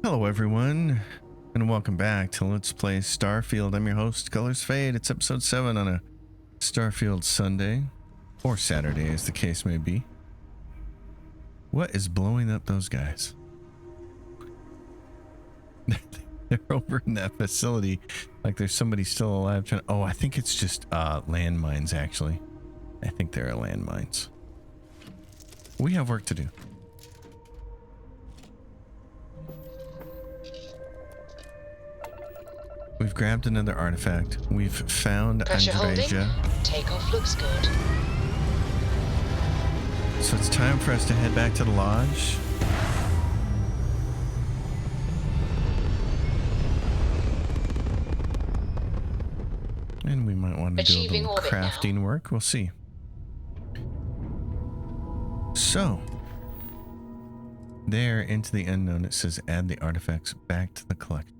Hello everyone, and welcome back to Let's Play Starfield. I'm your host, Colors Fade. It's episode 7 on a Starfield Sunday, or Saturday as the case may be. What is blowing up those guys? They're over in that facility like there's somebody still alive trying. Oh, I think it's just landmines actually. I think there are landmines. We have work to do. We've grabbed another artifact. We've found Pressure Andreja. holding. Takeoff looks good. So it's time for us to head back to the lodge. And we might want to do a Achieving little orbit crafting now. work. We'll see. So, there into the unknown, it says add the artifacts back to the collection.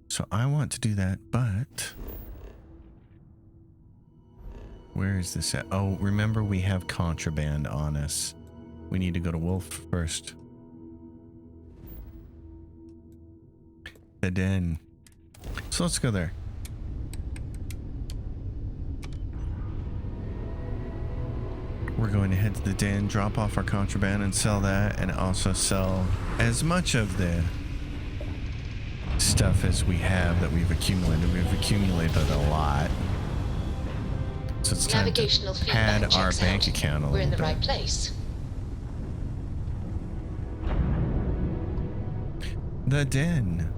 So I want to do that, but where is this at? Oh, remember we have contraband on us. We need to go to Wolf first. The den. So let's go there. We're going to head to the den, drop off our contraband and sell that, and also sell as much of the stuff as we have that we've accumulated. We've accumulated a lot. So it's time Navigational to feedback pad our checks bank out. account a We're in little the right bit. place. The den.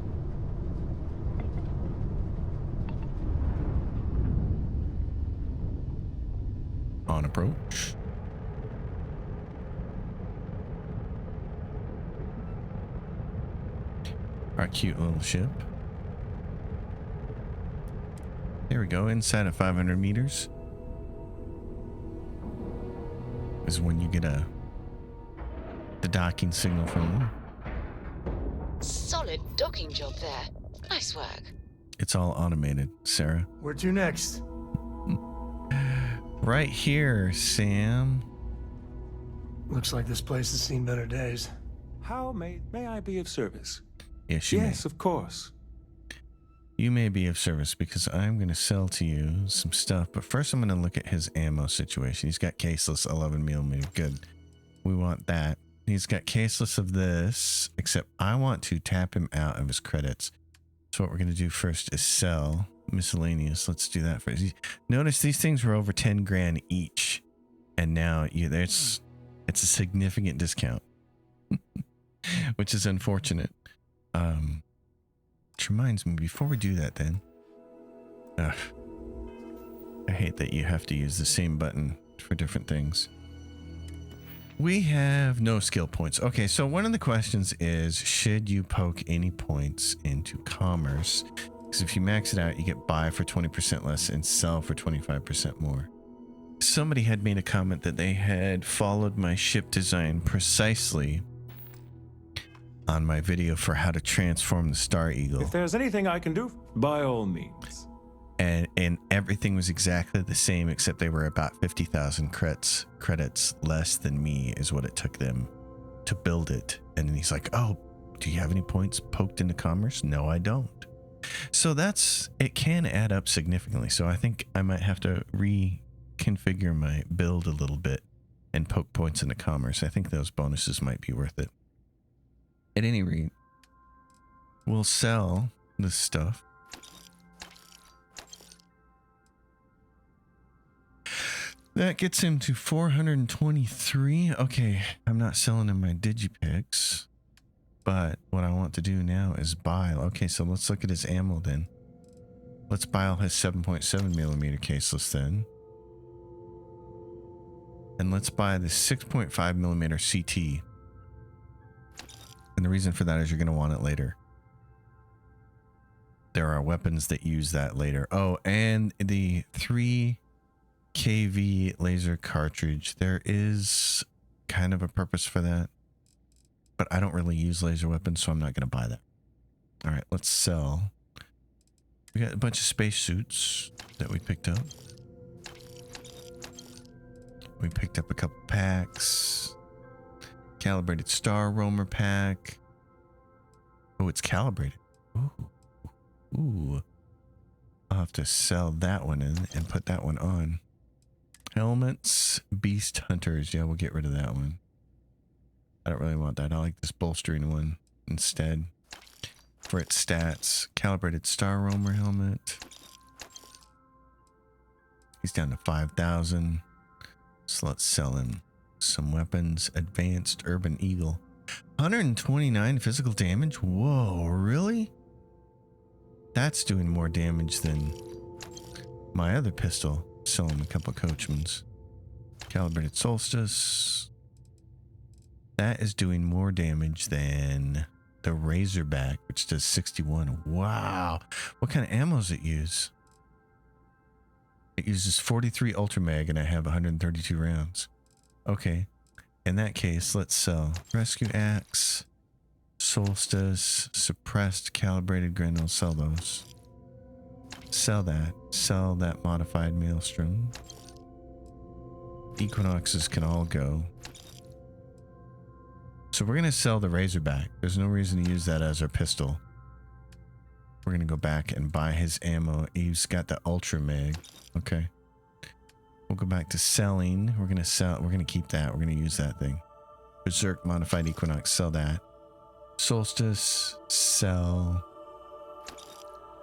On approach. Our cute little ship. There we go. Inside of 500 meters is when you get the docking signal from them. Solid docking job there. Nice work. It's all automated, Sarah. Where to next? Right here, Sam. Looks like this place has seen better days. How may I be of service? Yes, you Yes, of course. You may be of service because I'm going to sell to you some stuff. But first, I'm going to look at his ammo situation. He's got caseless 11mm. Good. We want that. He's got caseless of this, except I want to tap him out of his credits. So what we're going to do first is sell miscellaneous. Let's do that first. Notice these things were over 10 grand each. And now it's a significant discount, which is unfortunate. Which reminds me, before we do that then, I hate that you have to use the same button for different things. We have no skill points. Okay, so one of the questions is, should you poke any points into commerce? Because if you max it out, you get buy for 20% less and sell for 25% more. Somebody had made a comment that they had followed my ship design precisely on my video for how to transform the Star Eagle. If there's anything I can do, by all means. And everything was exactly the same, except they were about 50,000 credits less than me is what it took them to build it. And then he's like, oh, do you have any points poked into commerce? No, I don't. So it can add up significantly. So I think I might have to reconfigure my build a little bit and poke points into commerce. I think those bonuses might be worth it. At any rate, we'll sell this stuff. That gets him to 423. Okay, I'm not selling him my digipicks, but what I want to do now is buy. Okay, so let's look at his ammo then. Let's buy all his 7.7mm caseless then. And let's buy the 6.5mm CT. And the reason for that is you're going to want it later. There are weapons that use that later. Oh, and the 3 kV laser cartridge. There is kind of a purpose for that. But I don't really use laser weapons, so I'm not going to buy that. All right, let's sell. We got a bunch of spacesuits that we picked up. We picked up a couple packs. Calibrated Star Roamer pack. Oh, it's calibrated. Ooh. Ooh. I'll have to sell that one in and put that one on. Helmets, Beast Hunters. Yeah, we'll get rid of that one. I don't really want that. I like this bolstering one instead. For its stats, calibrated Star Roamer helmet. He's down to 5,000. So let's sell him some weapons. Advanced Urban Eagle. 129 physical damage? Whoa, really? That's doing more damage than my other pistol. Sell him a couple Coachmans. Calibrated Solstice. That is doing more damage than the Razorback, which does 61. Wow. What kind of ammo does it use? It uses 43 Ultra Mag and I have 132 rounds. Okay. In that case, let's sell Rescue Axe, Solstice, Suppressed Calibrated Grenade. Sell those. Sell that. Sell that Modified Maelstrom. Equinoxes can all go. So we're going to sell the Razorback. There's no reason to use that as our pistol. We're going to go back and buy his ammo. He's got the Ultra Mag. Okay. We'll go back to selling. We're going to sell. We're going to keep that. We're going to use that thing. Berserk Modified Equinox. Sell that. Solstice. Sell.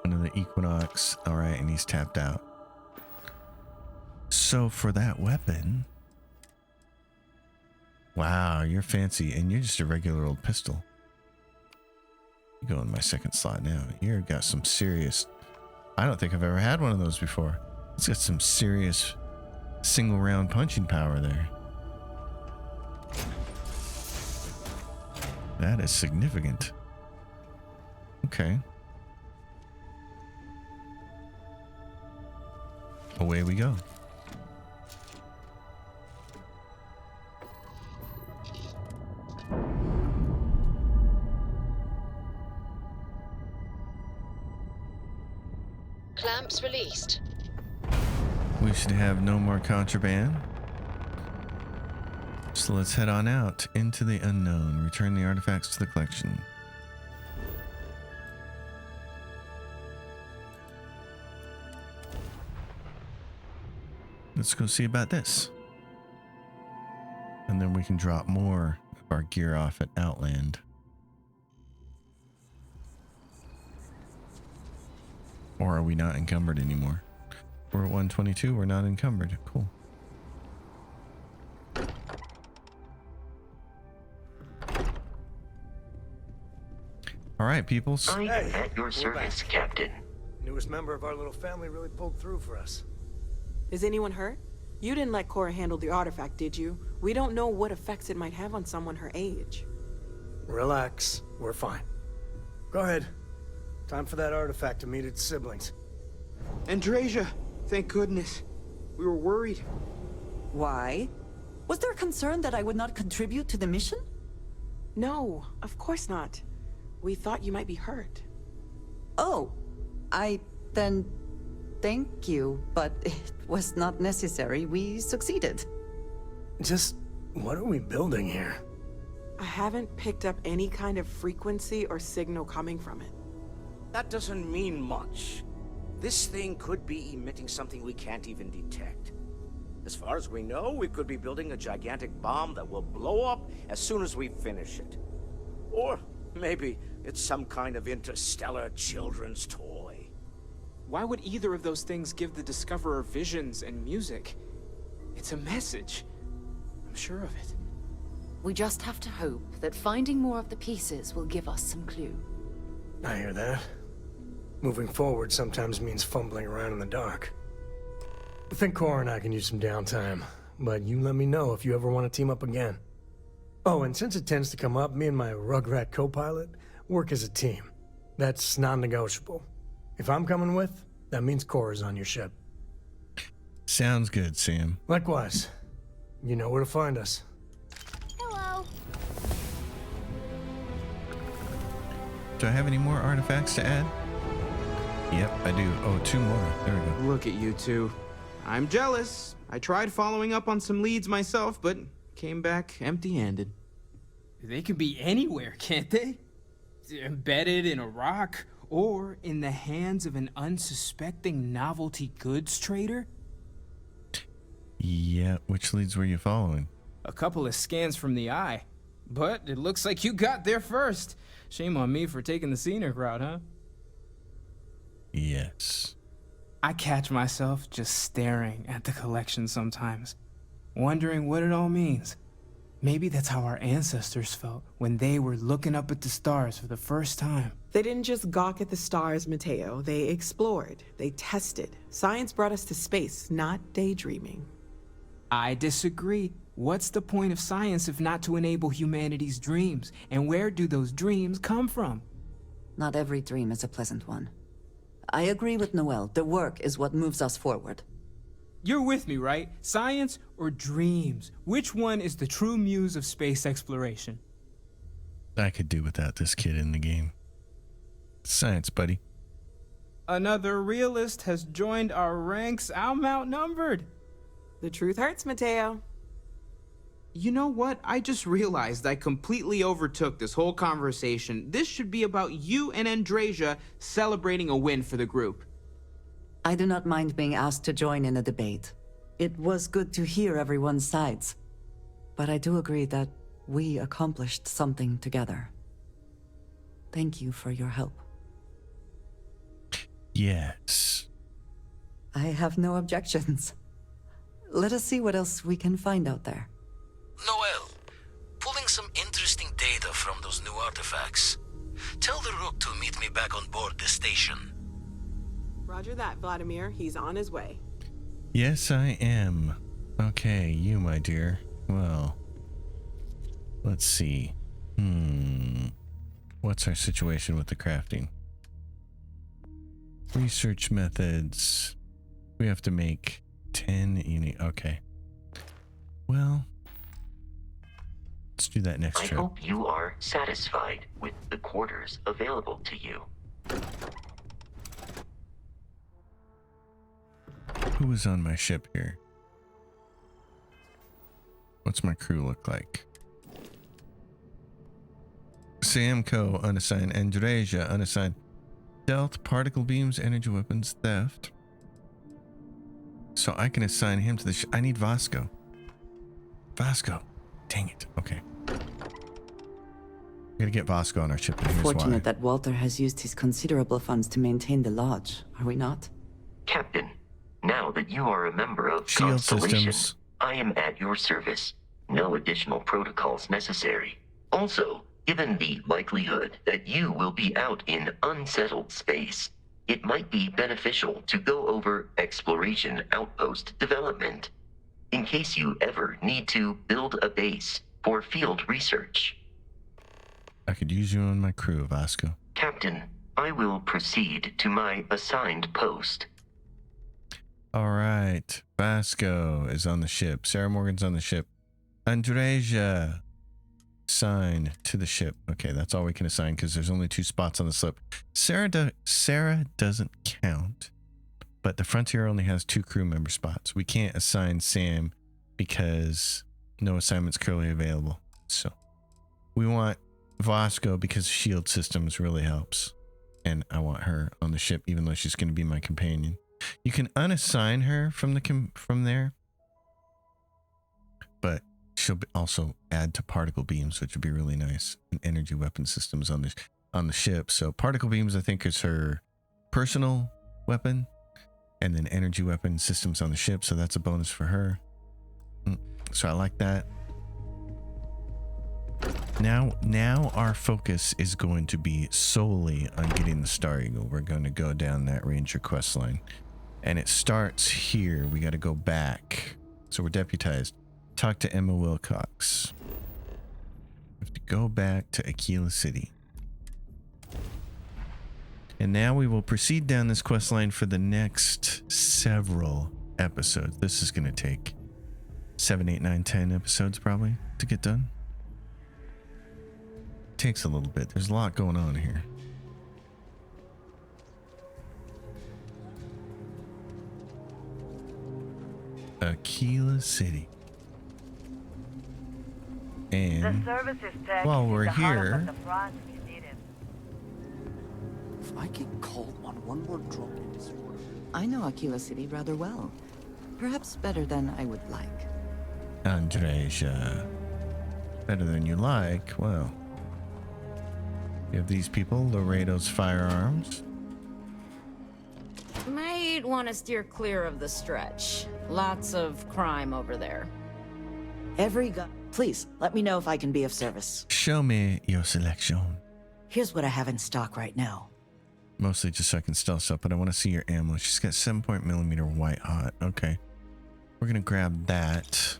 Another Equinox. All right. And he's tapped out. So for that weapon. Wow, you're fancy, and you're just a regular old pistol. You go in my second slot now. You've got some serious... I don't think I've ever had one of those before. It's got some serious single round punching power there. That is significant. Okay. Away we go. Clamps released. We should have no more contraband. So let's head on out into the unknown. Return the artifacts to the collection. Let's go see about this. And then we can drop more of our gear off at Outland. Or are we not encumbered anymore? We're at 122. We're not encumbered. Cool. All right, peoples. I am at your we're service, back. Captain. Newest member of our little family really pulled through for us. Is anyone hurt? You didn't let Cora handle the artifact, did you? We don't know what effects it might have on someone her age. Relax. We're fine. Go ahead. Time for that artifact to meet its siblings. Andrasia, thank goodness. We were worried. Why? Was there a concern that I would not contribute to the mission? No, of course not. We thought you might be hurt. Oh, then thank you, but it was not necessary. We succeeded. Just, what are we building here? I haven't picked up any kind of frequency or signal coming from it. That doesn't mean much. This thing could be emitting something we can't even detect. As far as we know, we could be building a gigantic bomb that will blow up as soon as we finish it. Or maybe it's some kind of interstellar children's toy. Why would either of those things give the Discoverer visions and music? It's a message. I'm sure of it. We just have to hope that finding more of the pieces will give us some clue. I hear that. Moving forward sometimes means fumbling around in the dark. I think Cora and I can use some downtime, but you let me know if you ever want to team up again. Oh, and since it tends to come up, me and my Rugrat co-pilot work as a team. That's non-negotiable. If I'm coming with, that means Cora's on your ship. Sounds good, Sam. Likewise. You know where to find us. Hello. Do I have any more artifacts to add? Yep, I do. Oh, 2 more. There we go. Look at you two. I'm jealous. I tried following up on some leads myself, but came back empty-handed. They can be anywhere, can't they? embedded in a rock or in the hands of an unsuspecting novelty goods trader? Yeah, which leads were you following? A couple of scans from the eye. But it looks like you got there first. Shame on me for taking the scenic route, huh? Yes. I catch myself just staring at the collection sometimes, wondering what it all means. Maybe that's how our ancestors felt when they were looking up at the stars for the first time. They didn't just gawk at the stars, Mateo. They explored. They tested. Science brought us to space, not daydreaming. I disagree. What's the point of science if not to enable humanity's dreams? And where do those dreams come from? Not every dream is a pleasant one. I agree with Noel. The work is what moves us forward. You're with me, right? Science or dreams? Which one is the true muse of space exploration? I could do without this kid in the game. Science, buddy. Another realist has joined our ranks. I'm outnumbered. The truth hurts, Mateo. You know what? I just realized I completely overtook this whole conversation. This should be about you and Andreja celebrating a win for the group. I do not mind being asked to join in a debate. It was good to hear everyone's sides. But I do agree that we accomplished something together. Thank you for your help. Yes. I have no objections. Let us see what else we can find out there. Noel, pulling some interesting data from those new artifacts. Tell the Rook to meet me back on board the station. Roger that, Vladimir. He's on his way. Yes, I am. Okay, you, my dear. Well, let's see. What's our situation with the crafting? Research methods. We have to make 10 unique. Okay. Well, let's do that next trip. I hope you are satisfied with the quarters available to you. Who was on my ship here? What's my crew look like? Samco, unassigned. Andreja, unassigned. Stealth, particle beams, energy weapons, theft. So I can assign him to the ship. I need Vasco. Vasco. Dang it. Okay. Gotta get Vasco on our ship. And here's Fortunate why. that Walter has used his considerable funds to maintain the lodge, are we not? Captain, now that you are a member of Shield Constellation, systems. I am at your service. No additional protocols necessary. Also, given the likelihood that you will be out in unsettled space, it might be beneficial to go over exploration outpost development, in case you ever need to build a base for field research. I could use you on my crew, Vasco. Captain, I will proceed to my assigned post. All right. Vasco is on the ship. Sarah Morgan's on the ship. Andreja, assign to the ship. Okay, that's all we can assign because there's only 2 spots on the slip. Sarah doesn't count, but the Frontier only has 2 crew member spots. We can't assign Sam because no assignments currently available. So we want Vasco because shield systems really helps. And I want her on the ship even though she's going to be my companion. You can unassign her from there, but she'll also add to particle beams, which would be really nice, and energy weapon systems on the ship. So particle beams, I think, is her personal weapon, and then energy weapon systems on the ship. So that's a bonus for her. So I like that. Now our focus is going to be solely on getting the Star Eagle. We're going to go down that Ranger quest line. And it starts here. We got to go back. So we're deputized. Talk to Emma Wilcox. We have to go back to Aquila City. And now we will proceed down this quest line for the next several episodes. This is going to take 7, 8, 9, 10 episodes probably to get done. Takes a little bit. There's a lot going on here. Aquila City. And while we're here, If I get called on one more drop in this world. I know Aquila City rather well. Perhaps better than I would like. Andreja. Better than you like? Well. You have these people, Laredo's firearms. Might want to steer clear of the stretch. Lots of crime over there. Every gun. Please, let me know if I can be of service. Show me your selection. Here's what I have in stock right now. Mostly just so I can stealth up, but I want to see your ammo. She's got 7.mm white hot. Okay. We're going to grab that.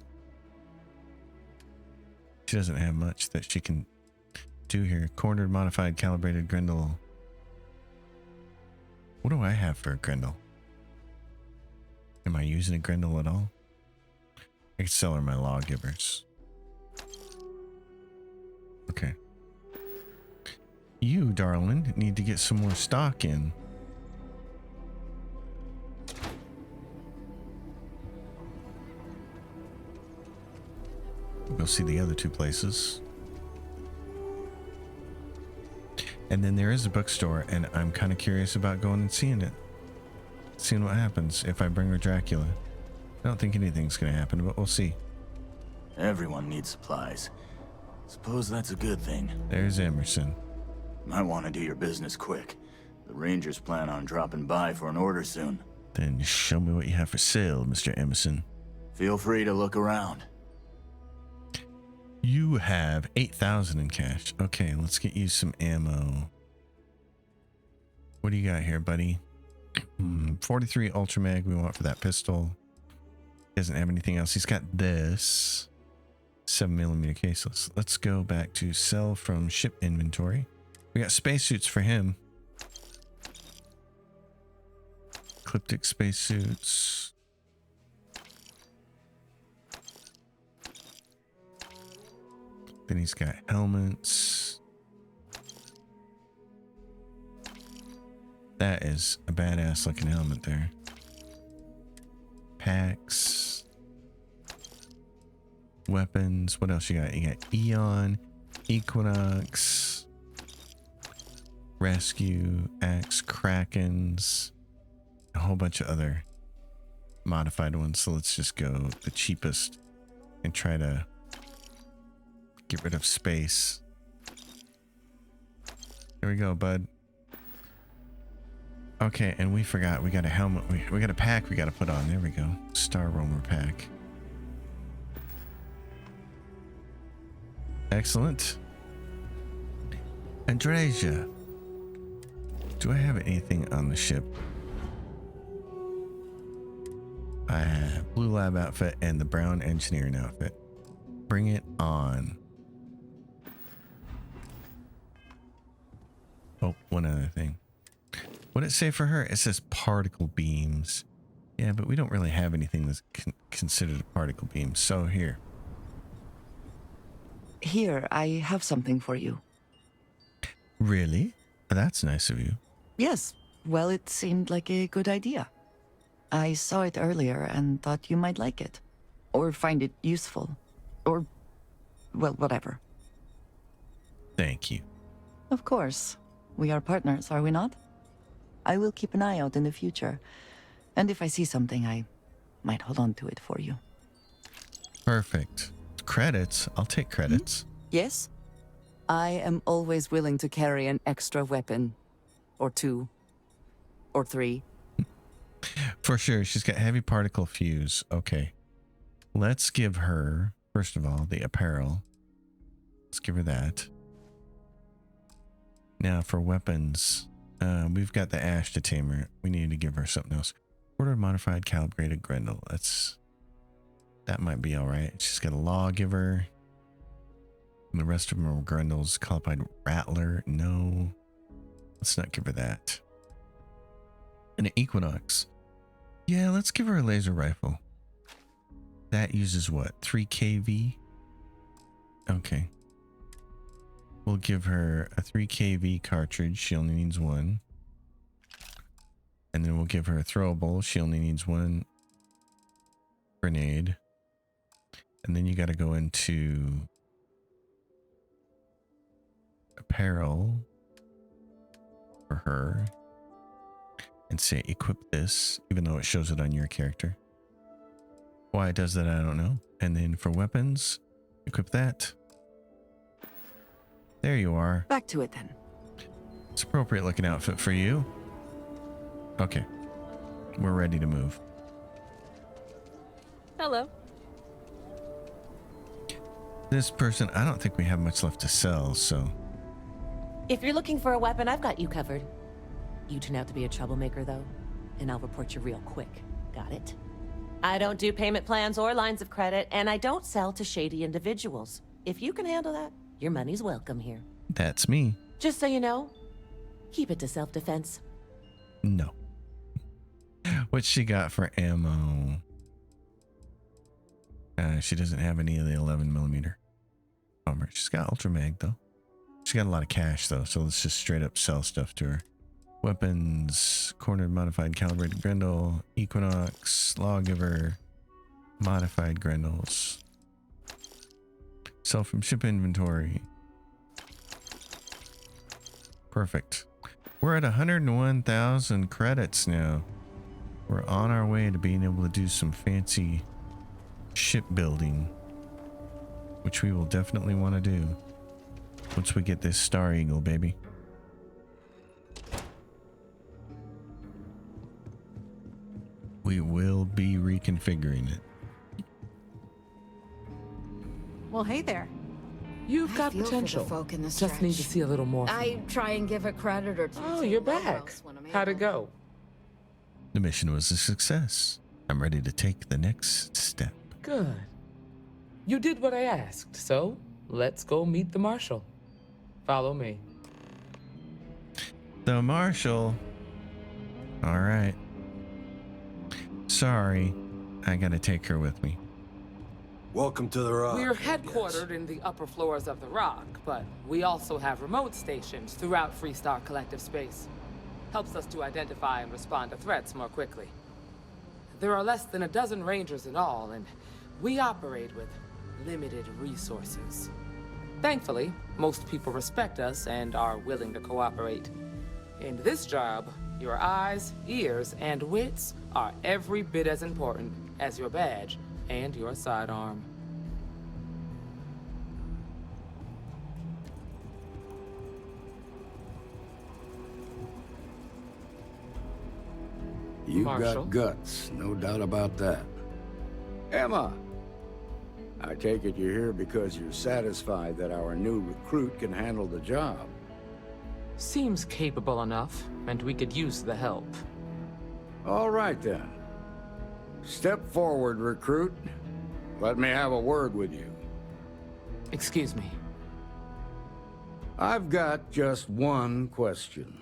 She doesn't have much that she can do here. Cornered, modified, calibrated Grendel. What do I have for a Grendel? Am I using a Grendel at all? I could sell her my lawgivers. Okay. You, darling, need to get some more stock in. We'll go see the other two places. And then there is a bookstore, and I'm kind of curious about going and seeing it. Seeing what happens if I bring her Dracula. I don't think anything's going to happen, but we'll see. Everyone needs supplies. Suppose that's a good thing. There's Emerson. Might want to do your business quick. The Rangers plan on dropping by for an order soon. Then show me what you have for sale, Mr. Emerson. Feel free to look around. You have 8,000 in cash. Okay, let's get you some ammo. What do you got here, buddy? 43 Ultra Mag we want for that pistol. He doesn't have anything else. He's got this 7mm case. Let's go back to sell from ship inventory. We got spacesuits for him. Ecliptic spacesuits. Then he's got helmets. That is a badass looking helmet there. Packs. Weapons. What else you got? You got Eon, Equinox, Rescue, Axe, Krakens, a whole bunch of other modified ones. So let's just go the cheapest and try to get rid of space. Here we go, bud. Okay, and we forgot. We got a helmet. We got a pack we got to put on. There we go. Star Roamer pack. Excellent. Andreja. Do I have anything on the ship? I have blue lab outfit and the brown engineering outfit. Bring it on. Oh, one other thing. What did it say for her? It says particle beams. Yeah, but we don't really have anything that's considered a particle beam. So here. Here, I have something for you. Really? That's nice of you. Yes. Well, it seemed like a good idea. I saw it earlier and thought you might like it. Or find it useful. Or, well, whatever. Thank you. Of course. We are partners, are we not? I will keep an eye out in the future. And if I see something, I might hold on to it for you. Perfect. Credits? I'll take credits. Yes? I am always willing to carry an extra weapon. Or 2. Or 3. For sure. She's got heavy particle fuse. Okay. Let's give her, first of all, the apparel. Let's give her that. Now for weapons, we've got the Ash to tame her. We need to give her something else. Order modified calibrated Grendel. That might be all right. She's got a lawgiver. And the rest of them are Grendels. Qualified Rattler. No. Let's not give her that. And an Equinox. Yeah, let's give her a laser rifle. That uses what? 3 kV? Okay. We'll give her a 3 kV cartridge. She only needs 1. And then we'll give her a throwable. She only needs 1 grenade. And then you got to go into apparel for her and say equip this, even though it shows it on your character. Why it does that, I don't know. And then for weapons, equip that. There you are. Back to it then. It's appropriate looking outfit for you. Okay. We're ready to move. Hello. This person, I don't think we have much left to sell, so. If you're looking for a weapon, I've got you covered. You turn out to be a troublemaker, though, and I'll report you real quick. Got it? I don't do payment plans or lines of credit, and I don't sell to shady individuals. If you can handle that, your money's welcome here. That's me. Just so you know, keep it to self-defense. No. What's she got for ammo? She doesn't have any of the 11mm. Bummer. She's got Ultra Mag, though. She's got a lot of cash, though, so let's just straight up sell stuff to her. Weapons, cornered modified calibrated Grendel, Equinox, Lawgiver, modified Grendels. Sell from ship inventory. Perfect. We're at 101,000 credits now. We're on our way to being able to do some fancy shipbuilding, which we will definitely want to do once we get this Star Eagle, baby. We will be reconfiguring it. Well, hey there. You've got feel for the potential. folk in this Just need to stretch. see a little more. I try and give a credit or two. Oh, to you're the back. house when I'm How'd it able. go? The mission was a success. I'm ready to take the next step. Good. You did what I asked, so let's go meet the Marshal. Follow me. The Marshal. All right. Sorry, I gotta take her with me. Welcome to the Rock. We're headquartered in the upper floors of the Rock, but we also have remote stations throughout Freestar Collective space. Helps us to identify and respond to threats more quickly. There are less than a dozen Rangers in all, and we operate with limited resources. Thankfully, most people respect us and are willing to cooperate. In this job, your eyes, ears, and wits are every bit as important as your badge and your sidearm. You've Marshal? got guts, no doubt about that. Emma, I take it you're here because you're satisfied that our new recruit can handle the job. Seems capable enough, and we could use the help. All right then. Step forward, recruit. Let me have a word with you. Excuse me. I've got just one question.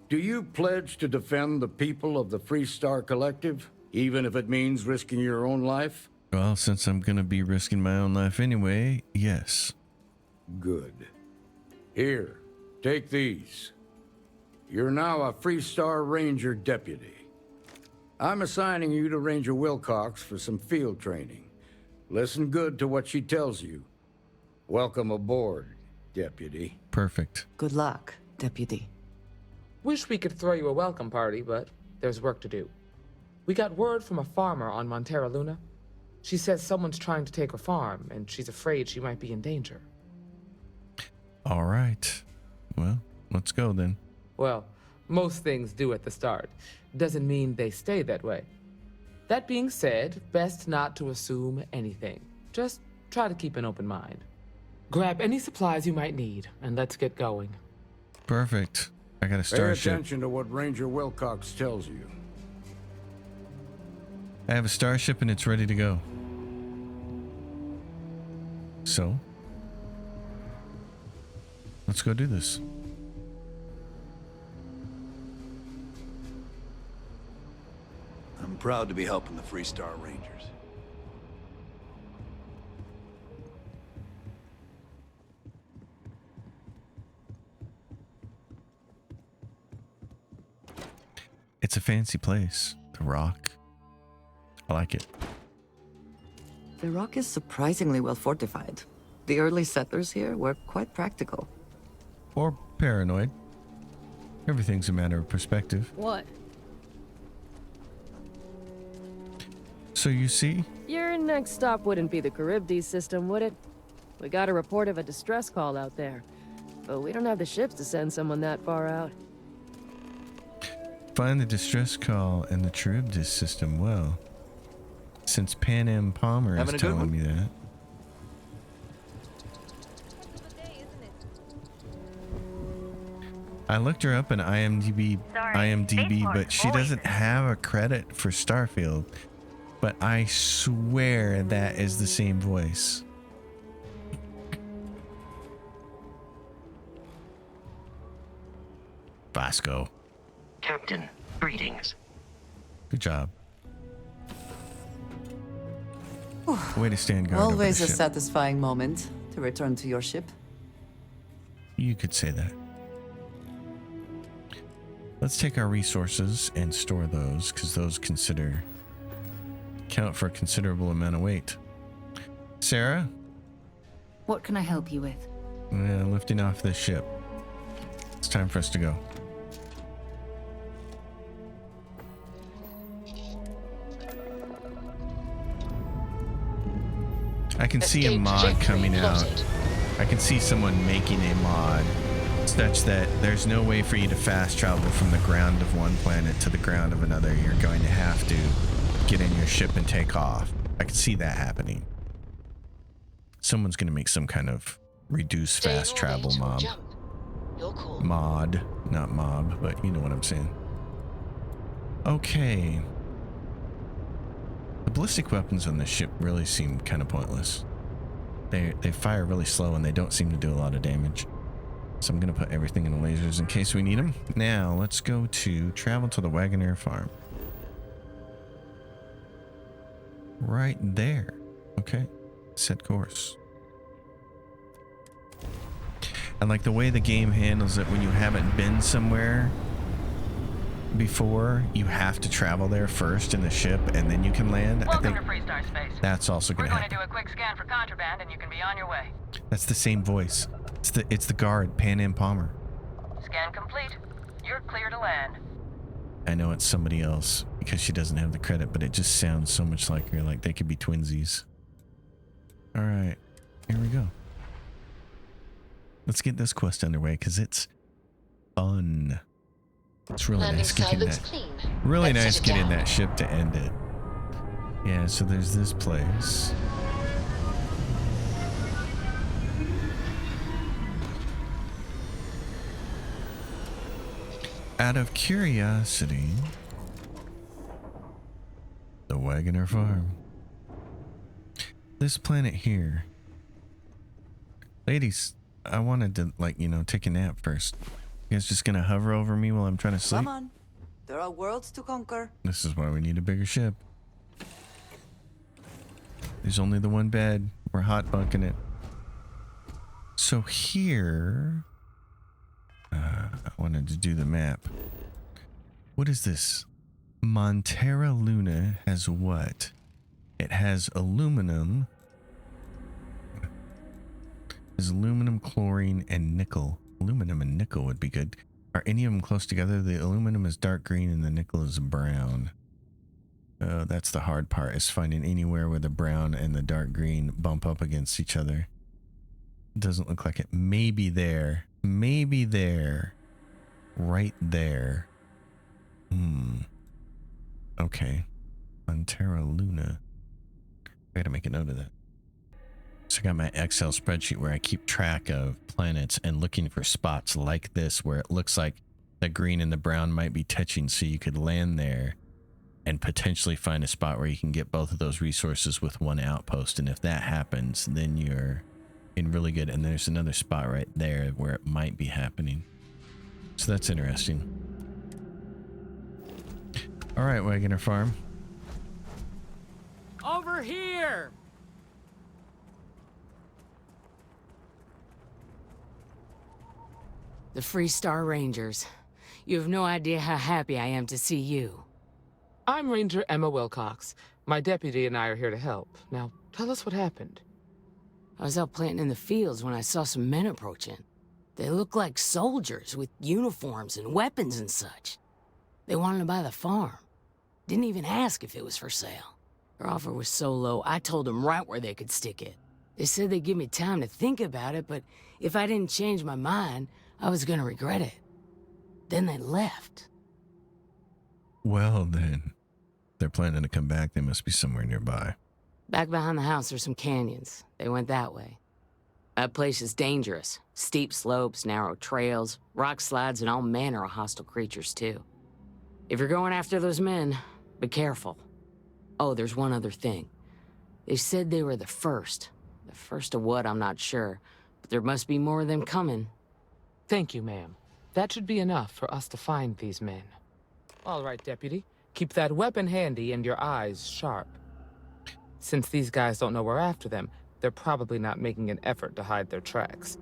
Do you pledge to defend the people of the Freestar Collective, even if it means risking your own life? Well, since I'm gonna be risking my own life anyway, yes. Good. Here, take these. You're now a Freestar Ranger deputy. I'm assigning you to Ranger Wilcox for some field training. Listen good to what she tells you. Welcome aboard, deputy. Perfect. Good luck, deputy. Wish we could throw you a welcome party, but there's work to do. We got word from a farmer on Montera Luna. She says someone's trying to take her farm, and she's afraid she might be in danger. All right. Well, let's go then. Well, most things do at the start. Doesn't mean they stay that way. That being said, best not to assume anything. Just try to keep an open mind. Grab any supplies you might need, and let's get going. Perfect. I got a Pay starship. attention to what Ranger Wilcox tells you. I have a starship and it's ready to go. So, let's go do this. I'm proud to be helping the Freestar Rangers. It's a fancy place. The Rock. I like it. The Rock is surprisingly well fortified. The early settlers here were quite practical. Or paranoid. Everything's a matter of perspective. What? So you see? Your next stop wouldn't be the Charybdis system, would it? We got a report of a distress call out there, but we don't have the ships to send someone that far out. Find the distress call in the Charybdis system. Well, since Pan Am Palmer is telling me that. I looked her up in IMDb, but she doesn't have a credit for Starfield. But I swear that is the same voice. Vasco. Captain, greetings. Good job. Way to stand guard over Always the a ship. satisfying moment to return to your ship. You could say that. Let's take our resources and store those, because those count for a considerable amount of weight. Sarah? What can I help you with? Lifting off this ship. It's time for us to go. I can see a mod coming out. I can see someone making a mod such that there's no way for you to fast travel from the ground of one planet to the ground of another. You're going to have to get in your ship and take off. I can see that happening. Someone's going to make some kind of reduced fast travel mod. Mod, not mob, but you know what I'm saying. Okay. The ballistic weapons on this ship really seem kind of pointless. They fire really slow and they don't seem to do a lot of damage. So I'm going to put everything in the lasers in case we need them. Now, let's go to travel to the Waggoner farm. Right there. Okay. Set course. I like the way the game handles it when you haven't been somewhere before. You have to travel there first in the ship and then you can land. Welcome to Freestar Space. That's also going to happen. We're going to do a quick scan for contraband and you can be on your way. That's the same voice. It's the guard, Pan Am Palmer. Scan complete. You're clear to land. I know it's somebody else because she doesn't have the credit, but it just sounds so much like her, like they could be twinsies. All right, here we go. Let's get this quest underway because it's fun. It's really nice getting that ship to end it. Yeah, so there's this place. Out of curiosity, the Waggoner farm. This planet here. Ladies, I wanted to, take a nap first. You guys just gonna hover over me while I'm trying to sleep? Come on. There are worlds to conquer. This is why we need a bigger ship. There's only the one bed. We're hot bunking it. So here... I wanted to do the map. What is this? Montera Luna has what? It has aluminum. There's aluminum, chlorine, and nickel. Aluminum and nickel would be good. Are any of them close together? The aluminum is dark green and the nickel is brown. Oh, that's the hard part, is finding anywhere where the brown and the dark green bump up against each other. Doesn't look like it. Maybe there. Maybe there. Right there. Okay. Montera Luna. I gotta make a note of that. So I got my Excel spreadsheet where I keep track of planets and looking for spots like this where it looks like the green and the brown might be touching, so you could land there and potentially find a spot where you can get both of those resources with one outpost. And if that happens, then you're in really good. And there's another spot right there where it might be happening. So that's interesting. All right, Waggoner Farm. Over here! The Freestar Rangers. You have no idea how happy I am to see you. I'm Ranger Emma Wilcox. My deputy and I are here to help. Now, tell us what happened. I was out planting in the fields when I saw some men approaching. They look like soldiers with uniforms and weapons and such. They wanted to buy the farm. Didn't even ask if it was for sale. Their offer was so low, I told them right where they could stick it. They said they'd give me time to think about it, but if I didn't change my mind, I was gonna regret it. Then they left. Well, then, if they're planning to come back, they must be somewhere nearby. Back behind the house are some canyons. They went that way. That place is dangerous. Steep slopes, narrow trails, rock slides, and all manner of hostile creatures, too. If you're going after those men, be careful. Oh, there's one other thing. They said they were the first. The first of what, I'm not sure. But there must be more of them coming. Thank you, ma'am. That should be enough for us to find these men. All right, Deputy. Keep that weapon handy and your eyes sharp. Since these guys don't know we're after them, they're probably not making an effort to hide their tracks.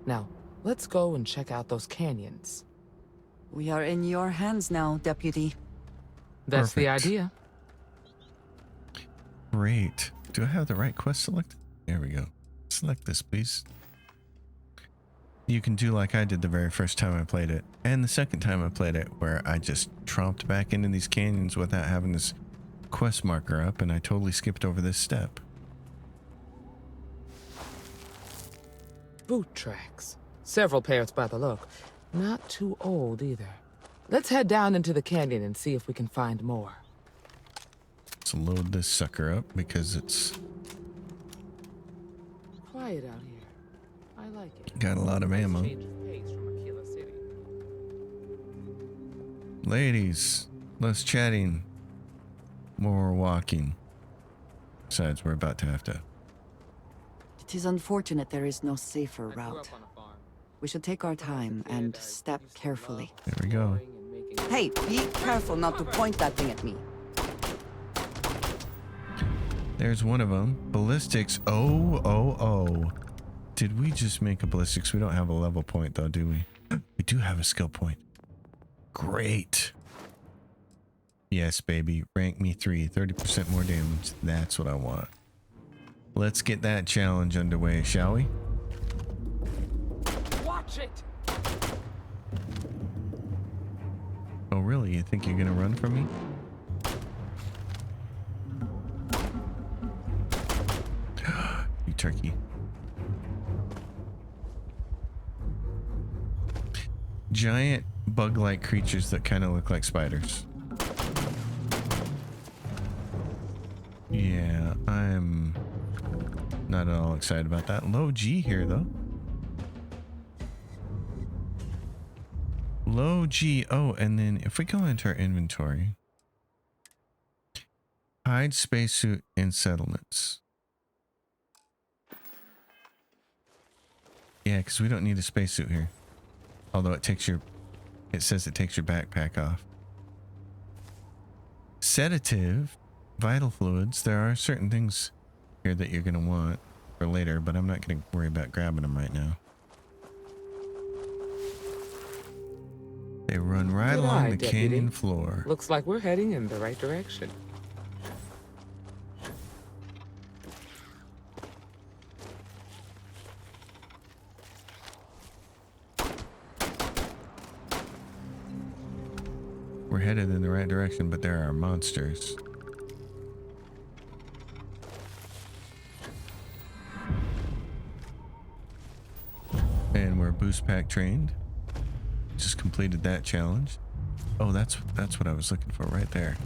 Now, let's go and check out those canyons. We are in your hands now, Deputy. That's the Perfect. idea. Great. Do I have the right quest selected? There we go. Select this, please. You can do like I did the very first time I played it, and the second time I played it, where I just tromped back into these canyons without having this quest marker up, and I totally skipped over this step. Boot tracks. Several pairs by the look. Not too old either. Let's head down into the canyon and see if we can find more. Let's load this sucker up because it's Quiet out here. I like it. got a lot of ammo. Change of pace from Aquila City. Ladies, less chatting, more walking. Besides, we're about to have to. It is unfortunate there is no safer route. We should take our time and step carefully. There we go. Hey, be careful not to point that thing at me. There's one of them. Ballistics. Oh. Did we just make a ballistics? We don't have a level point though, do we? We do have a skill point. Great. Yes, baby. Rank me 3. 30% more damage. That's what I want. Let's get that challenge underway, shall we? Watch it! Oh, really? You think you're gonna run from me? You turkey. Giant bug-like creatures that kind of look like spiders. Yeah, I'm not at all excited about that. Low G here, though. Low G. Oh, and then if we go into our inventory, hide spacesuit in settlements. Yeah, because we don't need a spacesuit here. Although it says it takes your backpack off. Sedative, vital fluids. There are certain things here that you're going to want for later, but I'm not going to worry about grabbing them right now. They run right Good along eye, the Deputy. canyon floor. Looks like we're heading in the right direction. We're headed in the right direction, but there are monsters. And we're boost pack trained. Just completed that challenge. Oh, that's what I was looking for right there.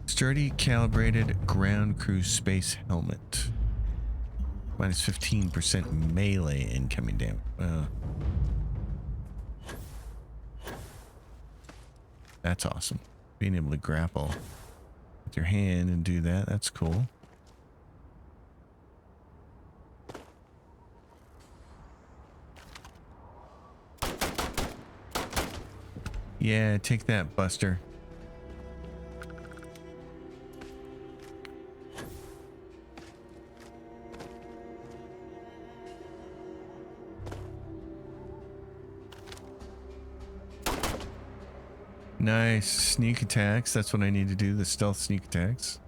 Sturdy calibrated ground crew space helmet. Minus 15% melee incoming damage. That's awesome. Being able to grapple with your hand and do that, that's cool. Yeah, take that, Buster. Nice. Sneak attacks. That's what I need to do, the stealth sneak attacks.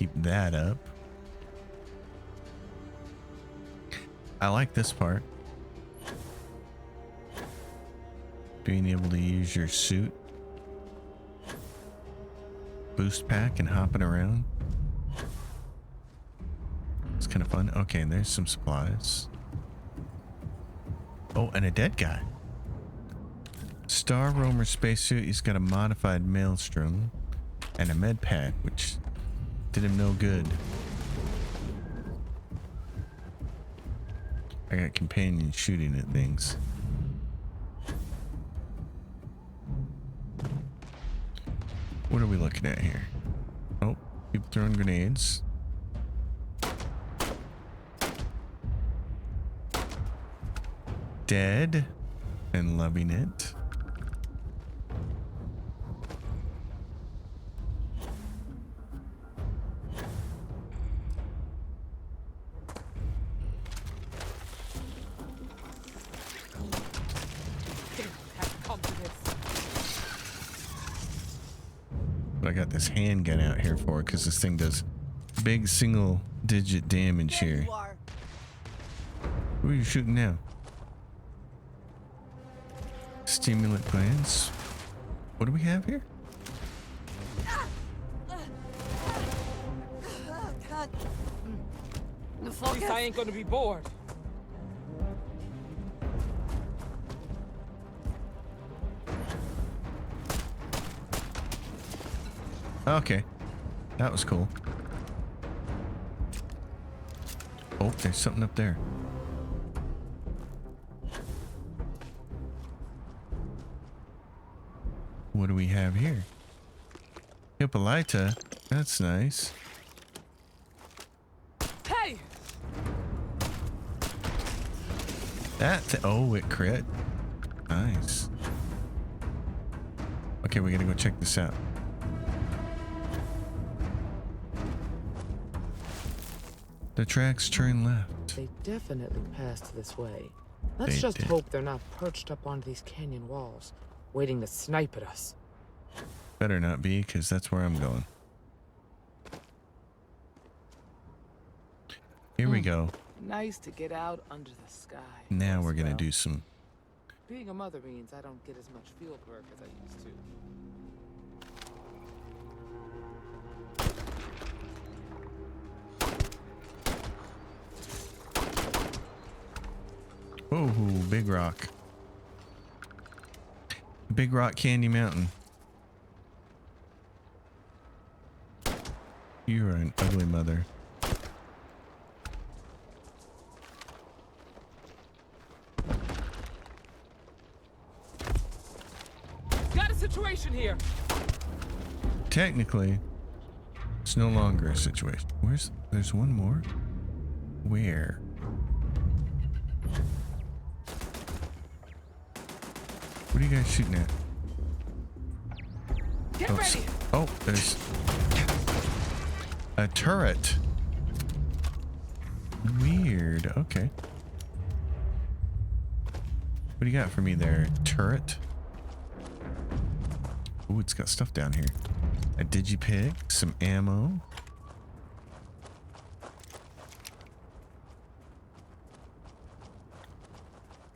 keep that up. I like this part. Being able to use your suit. Boost pack and hopping around. It's kind of fun. Okay, and there's some supplies. Oh, and a dead guy. Star Roamer spacesuit. He's got a modified maelstrom and a med pack, which did him no good. I got companions shooting at things. What are we looking at here? Oh, people throwing grenades. Dead and loving it. But I got this handgun out here for it because this thing does big single digit damage here. Who are you shooting now? Stimulant glands. What do we have here? At least I ain't gonna be bored. Okay. That was cool. Oh, there's something up there. What do we have here? Hippolyta. That's nice. Hey! Oh, it crit. Nice. Okay, we gotta go check this out. The tracks turn left. They definitely passed this way. Let's They just did. hope they're not perched up on these canyon walls, waiting to snipe at us. Better not be, because that's where I'm going. Here we go. Nice to get out under the sky. Now we're gonna do some. Being a mother means I don't get as much field work as I used to. Oh, big rock. Big Rock Candy Mountain. You are an ugly mother. Got a situation here. Technically, it's no longer a situation. There's one more? Where? What are you guys shooting at? Get ready. Oh, there's a turret. Weird. Okay. What do you got for me there? Turret? Ooh, it's got stuff down here. A digipig, some ammo.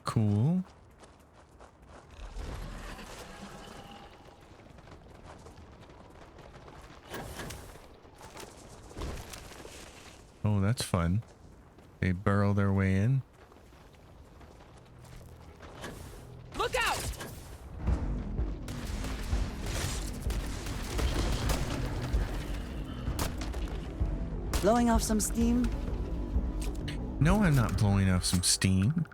Cool. Oh, that's fun. They burrow their way in. Look out! Blowing off some steam? No, I'm not blowing off some steam.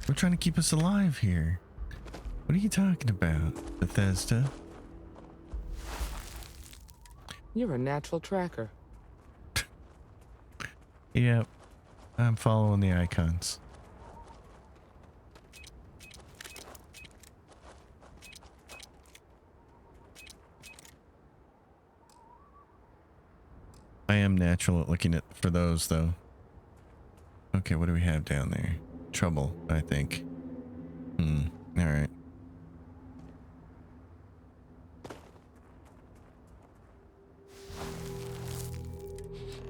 We're trying to keep us alive here. What are you talking about, Bethesda? You're a natural tracker. Yep. I'm following the icons. I am natural at looking for those, though. Okay, what do we have down there? Trouble, I think. All right.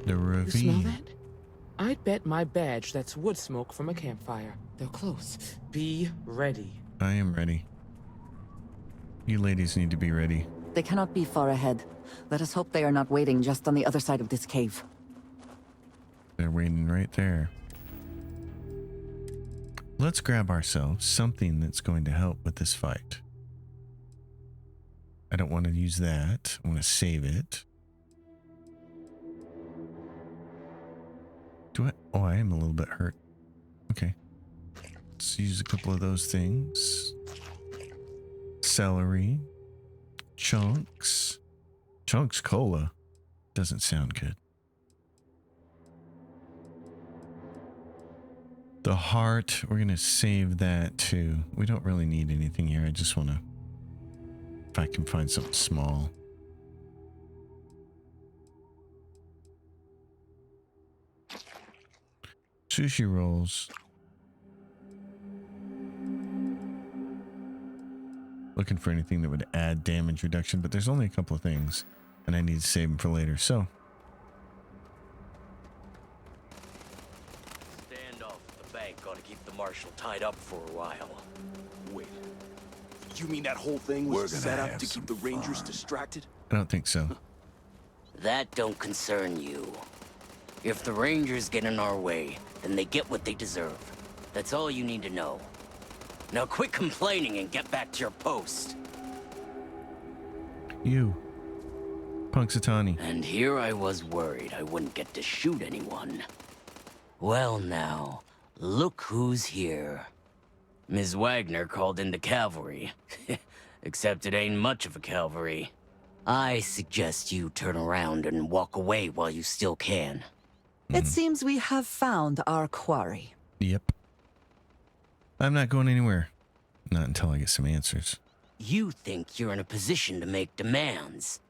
The ravine. You smell that? I'd bet my badge that's wood smoke from a campfire. They're close. Be ready. I am ready. You ladies need to be ready. They cannot be far ahead. Let us hope they are not waiting just on the other side of this cave. They're waiting right there. Let's grab ourselves something that's going to help with this fight. I don't want to use that. I want to save it. Do I? Oh, I am a little bit hurt. Okay. Let's use a couple of those things. Celery. Chunks. Chunks cola. Doesn't sound good. The heart, we're going to save that too. We don't really need anything here. I just want to, if I can find something small. Sushi rolls. Looking for anything that would add damage reduction, but there's only a couple of things, and I need to save them for later, so. Stand off the bank ought to keep the marshal tied up for a while. Wait. You mean that whole thing was set up to keep the Rangers distracted? I don't think so. That don't concern you. If the Rangers get in our way, then they get what they deserve. That's all you need to know. Now quit complaining and get back to your post. You. Punxsutawney. And here I was worried I wouldn't get to shoot anyone. Well now, look who's here. Ms. Waggoner called in the cavalry. Except it ain't much of a cavalry. I suggest you turn around and walk away while you still can. It seems we have found our quarry. Yep. I'm not going anywhere. Not until I get some answers. You think you're in a position to make demands.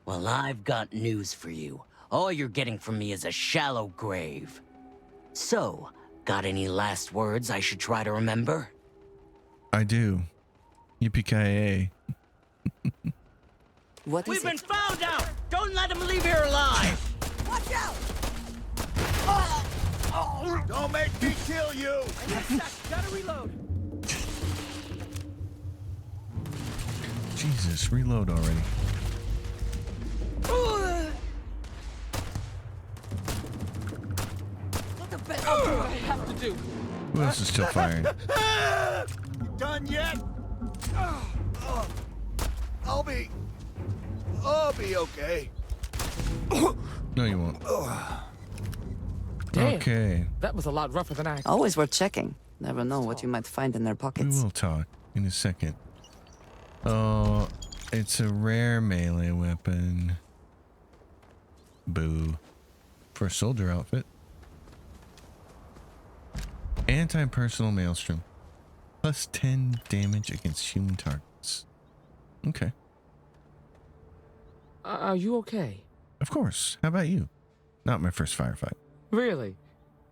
Well, I've got news for you. All you're getting from me is a shallow grave. So, got any last words I should try to remember? I do. Yippee-ki-yay. What We've been found out! Don't let them leave here alive! Watch out! Don't make me kill you! Gotta reload. Jesus, reload already. I'll do what I have to do. Who else is still firing? Done yet? I'll be okay. No, you won't. Damn. Okay. That was a lot rougher than I expected. Always worth checking. Never know what you might find in their We pockets. will talk in a second. Oh, it's a rare melee weapon. Boo. For a soldier outfit. Anti-personal maelstrom. Plus 10 damage against human targets. Okay. Are you okay? Of course. How about you? Not my first firefight. Really?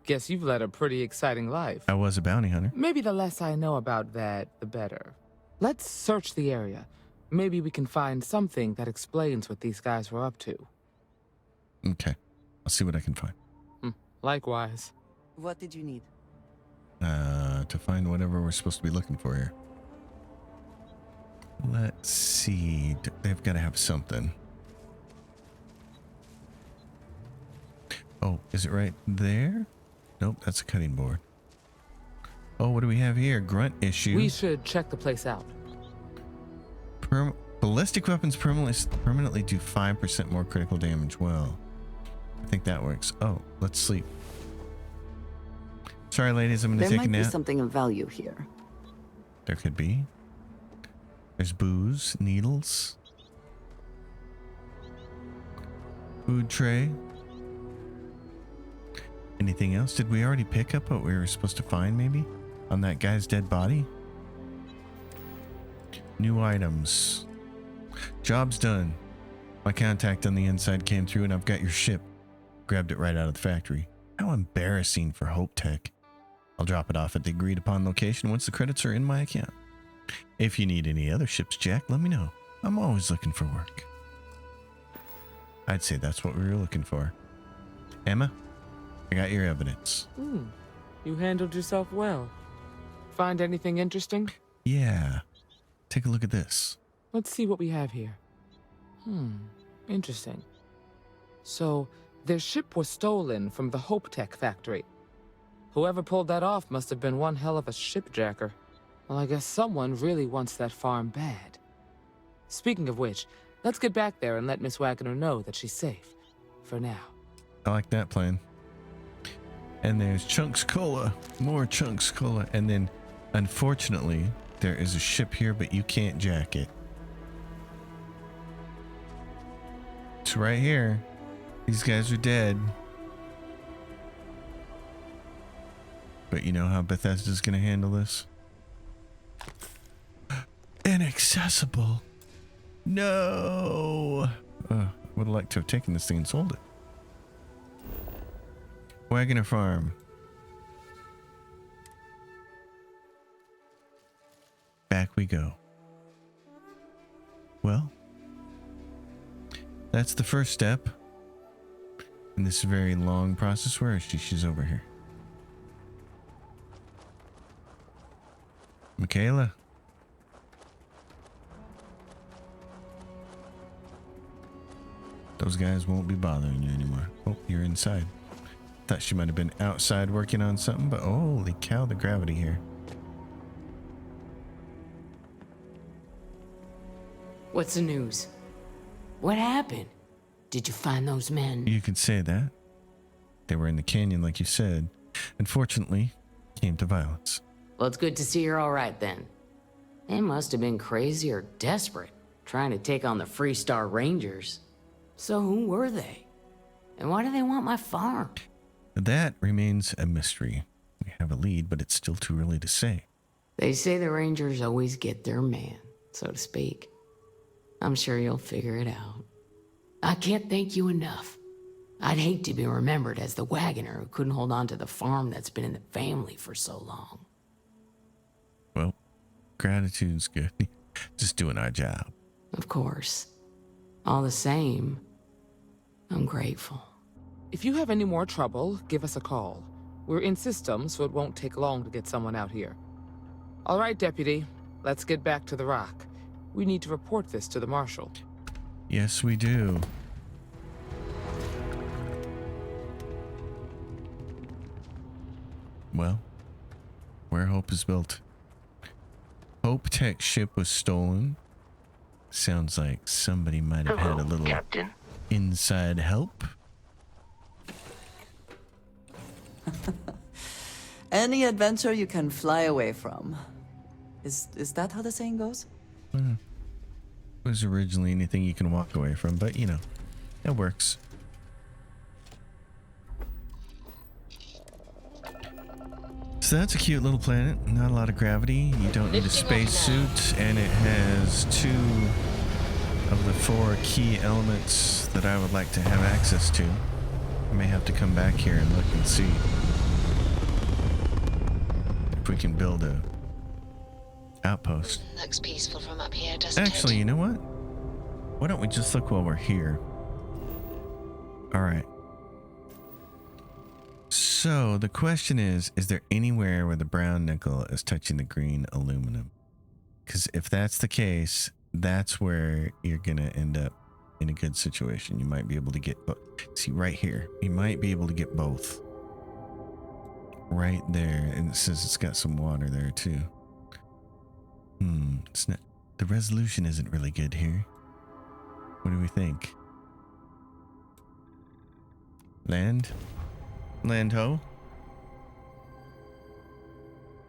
Guess you've led a pretty exciting life. I was a bounty hunter. Maybe the less I know about that, the better. Let's search the area. Maybe we can find something that explains what these guys were up to. Okay. I'll see what I can find. Likewise. What did you need? To find whatever we're supposed to be looking for here. Let's see. They've got to have something. Oh, is it right there? Nope, that's a cutting board. Oh, what do we have here? Grunt issue. We should check the place out. Ballistic weapons permanently do 5% more critical damage. Well, I think that works. Oh, let's sleep. Sorry, ladies, I'm going to take a nap. There might be something of value here. There could be. There's booze, needles, food tray. Anything else? Did we already pick up what we were supposed to find, maybe? On that guy's dead body? New items. Job's done. My contact on the inside came through and I've got your ship. Grabbed it right out of the factory. How embarrassing for Hope Tech. I'll drop it off at the agreed upon location once the credits are in my account. If you need any other ships, Jack, let me know. I'm always looking for work. I'd say that's what we were looking for. Emma, I got your evidence. You handled yourself well. Find anything interesting? Yeah. Take a look at this. Let's see what we have here. Interesting. So, their ship was stolen from the Hope Tech factory. Whoever pulled that off must have been one hell of a shipjacker. Well, I guess someone really wants that farm bad. Speaking of which, let's get back there and let Miss Waggoner know that she's safe. For now. I like that plan. And there's Chunks Cola. More Chunks Cola. And then, unfortunately, there is a ship here, but you can't jack it. It's right here. These guys are dead. But you know how Bethesda's going to handle this? Inaccessible. No. Would have liked to have taken this thing and sold it. Waggoner Farm. Back we go. Well, that's the first step in this very long process. Where is she? She's over here. Michaela. Those guys won't be bothering you anymore. Oh, you're inside. Thought she might have been outside working on something, but holy cow, the gravity here. What's the news? What happened? Did you find those men? You could say that. They were in the canyon, like you said. Unfortunately, came to violence. Well, it's good to see you're all right then. They must have been crazy or desperate, trying to take on the Freestar Rangers. So who were they? And why do they want my farm? That remains a mystery. We have a lead, but it's still too early to say. They say the Rangers always get their man, so to speak. I'm sure you'll figure it out. I can't thank you enough. I'd hate to be remembered as the Waggoner who couldn't hold on to the farm that's been in the family for so long. Well, gratitude's good. Just doing our job. Of course. All the same, I'm grateful. If you have any more trouble, give us a call. We're in system, so it won't take long to get someone out here. All right, Deputy. Let's get back to the rock. We need to report this to the Marshal. Yes, we do. Well, where hope is built. Hope Tech ship was stolen. Sounds like somebody might have had a little Captain. Inside help. Any adventure you can fly away from. Is that how the saying goes? It was originally anything you can walk away from, but you know, it works. So that's a cute little planet. Not a lot of gravity. You don't need a spacesuit, and it has 2 of the 4 key elements that I would like to have access to. I may have to come back here and look and see if we can build a outpost. Looks peaceful from up here, doesn't Actually, it? you know what? Why don't we just look while we're here? All right. So the question is there anywhere where the brown nickel is touching the green aluminum? Because if that's the case, that's where you're going to end up in a good situation. You might be able to get, see right here, you might be able to get both. Right there. And it says it's got some water there too. It's not, the resolution isn't really good here. What do we think? Land? Land ho?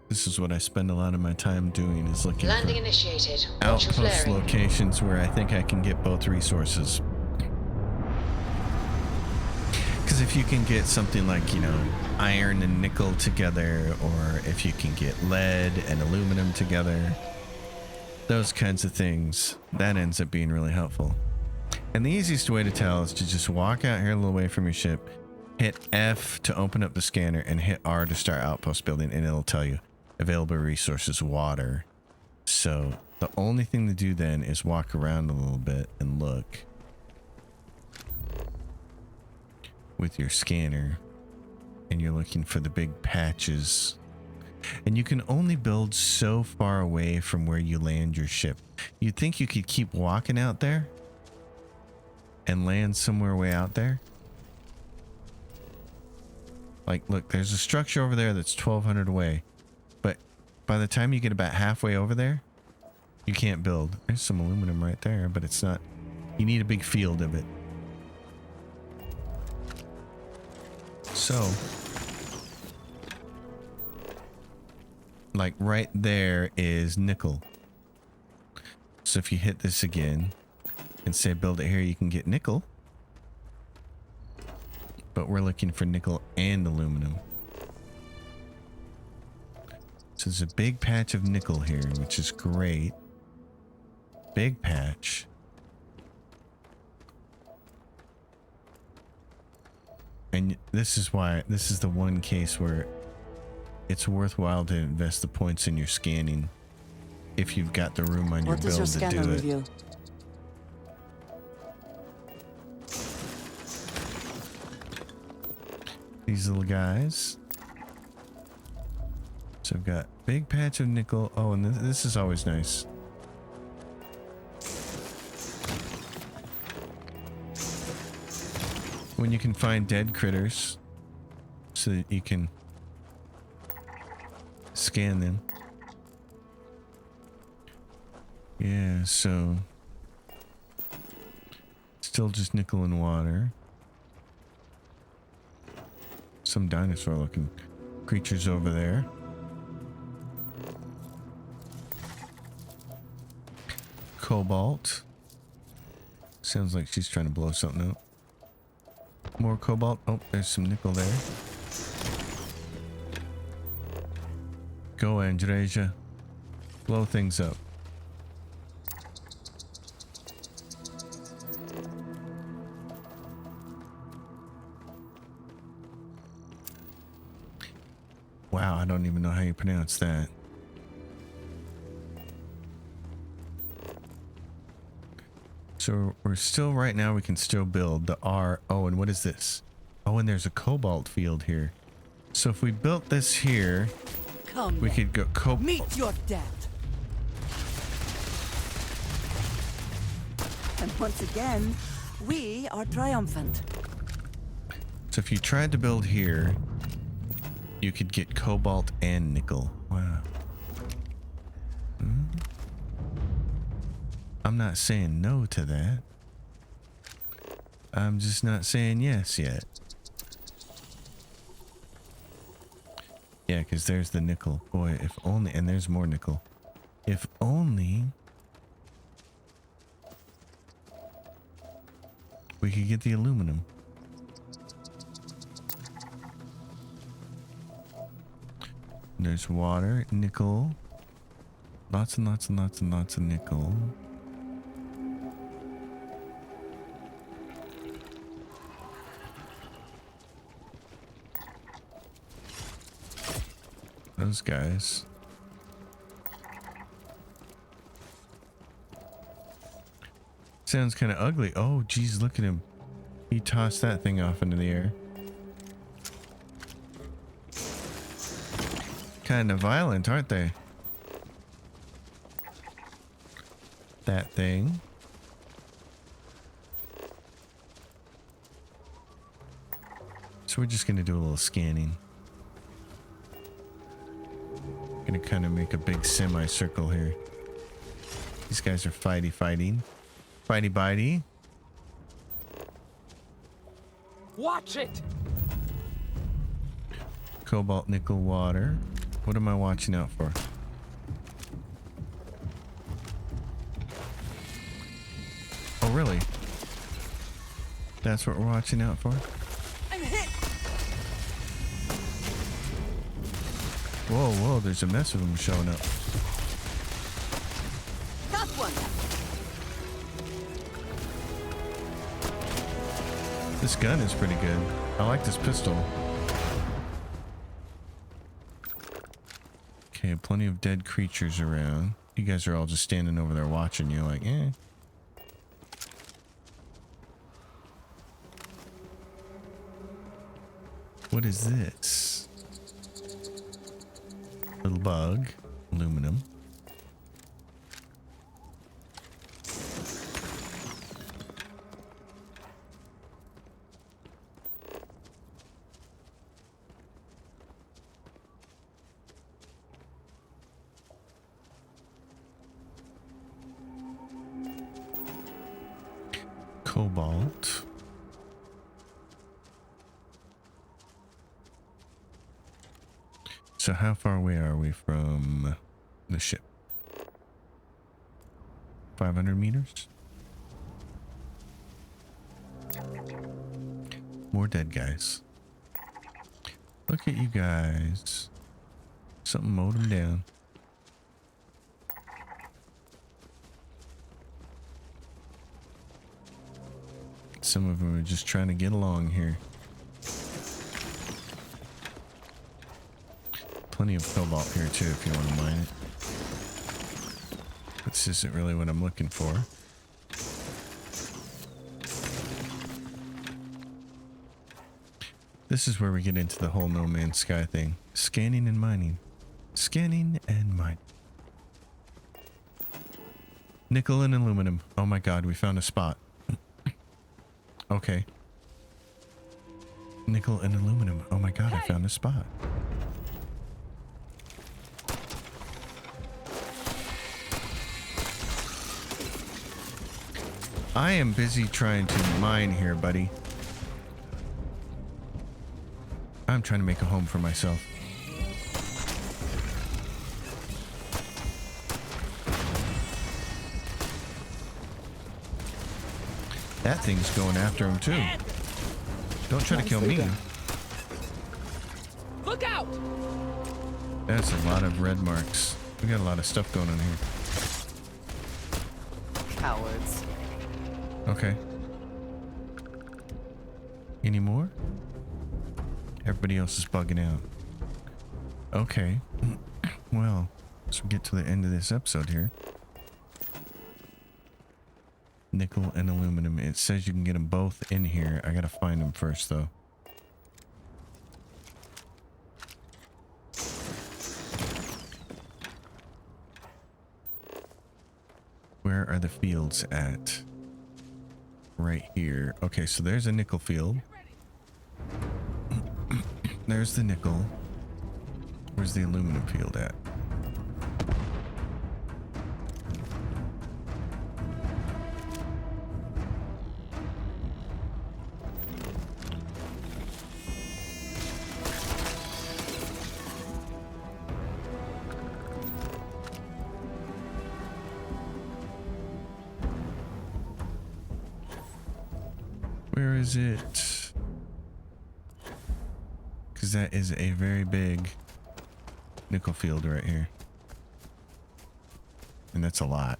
This is what I spend a lot of my time doing, is looking Landing for initiated. Watch your outpost flaring. locations where I think I can get both resources. Because if you can get something like, you know, iron and nickel together, or if you can get lead and aluminum together, those kinds of things, that ends up being really helpful. And the easiest way to tell is to just walk out here a little way from your ship, hit F to open up the scanner, and hit R to start outpost building, and it'll tell you available resources, water. So the only thing to do then is walk around a little bit and look. with your scanner and you're looking for the big patches, and you can only build so far away from where you land your ship. You'd think you could keep walking out there and land somewhere way out there. Like, look, there's a structure over there that's 1,200 away, but by the time you get about halfway over there, you can't build. There's some aluminum right there, but it's not. You need a big field of it. So, like right there is nickel. So if you hit this again and say build it here, you can get nickel. But we're looking for nickel and aluminum. So there's a big patch of nickel here, which is great. Big patch. And this is why, this is the one case where it's worthwhile to invest the points in your scanning if you've got the room on your build to do it. What does your scanner reveal? These little guys. So I've got big patch of nickel. Oh, and this is always nice. When you can find dead critters so that you can scan them. Yeah, so still just nickel and water. Some dinosaur looking creatures over there. Cobalt. Sounds like she's trying to blow something up. More cobalt. Oh, there's some nickel there. Go, Andreja. Blow things up. Wow, I don't even know how you pronounce that. So we're still, right now we can still build the R. Oh, and what is this? Oh, and there's a cobalt field here. So if we built this here, Come we could go cobalt. meet your death. And once again, we are triumphant. So if you tried to build here, you could get cobalt and nickel. Wow. I'm not saying no to that. I'm just not saying yes yet. Yeah, because there's the nickel. Boy, if only, and there's more nickel. If only we could get the aluminum. There's water, nickel. Lots and lots and lots and lots of nickel. Those guys. Sounds kind of ugly. Oh, geez, look at him. He tossed that thing off into the air. Kind of violent, aren't they? That thing. So we're just going to do a little scanning. Gonna kind of make a big semicircle here. These guys are fighting. Fighty-bitey. Watch it! Cobalt, nickel, water. What am I watching out for? Oh, really? That's what we're watching out for? I'm hit. Whoa, whoa, there's a mess of them showing up. Got one. This gun is pretty good. I like this pistol. Okay, plenty of dead creatures around. You guys are all just standing over there watching you like, eh. What is this? Little bug. Aluminum. Cobalt. So how far away are we from the ship? 500 meters? More dead guys. Look at you guys. Something mowed them down. Some of them are just trying to get along here. Plenty of cobalt here too if you want to mine it. This isn't really what I'm looking for. This is where we get into the whole No Man's Sky thing. Scanning and mining. Scanning and mining. Nickel and aluminum. Oh my god, we found a spot. Okay. Nickel and aluminum. Oh my god, I found a spot. I am busy trying to mine here, buddy. I'm trying to make a home for myself. That thing's going after him too. Don't try to kill me. Look out! That's a lot of red marks. We got a lot of stuff going on here. Cowards. Okay. Any more? Everybody else is bugging out. Okay. Well, let's get to the end of this episode here. Nickel and aluminum. It says you can get them both in here. I gotta find them first, though. Where are the fields at? Right here. Okay, so there's a nickel field. There's the nickel. Where's the aluminum field at? Where is it? Because that is a very big nickel field right here. And that's a lot.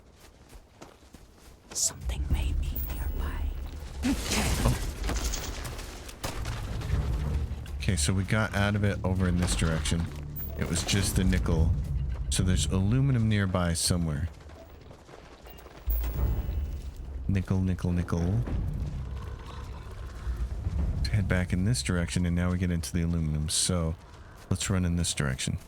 Something may be nearby. Oh. Okay, so we got out of it over in this direction. It was just the nickel. So there's aluminum nearby somewhere. Nickel, nickel, nickel. Head back in this direction, and now we get into the aluminum. So let's run in this direction.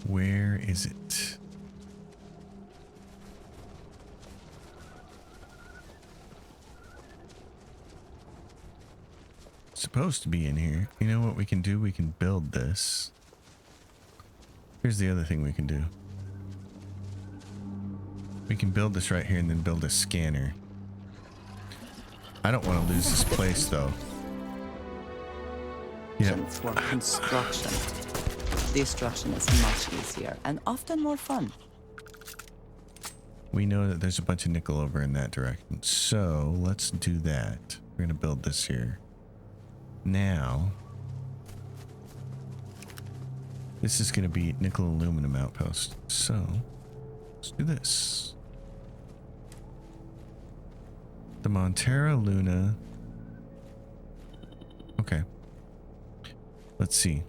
Where is it? Supposed to be in here. You know what we can do? We can build this. Here's the other thing we can do. We can build this right here and then build a scanner. I don't want to lose this place though. Yeah. For construction. Destruction is much easier and often more fun. We know that there's a bunch of nickel over in that direction. So let's do that. We're going to build this here. Now, this is going to be nickel aluminum outpost. So let's do this. The Montera Luna. Okay. Let's see.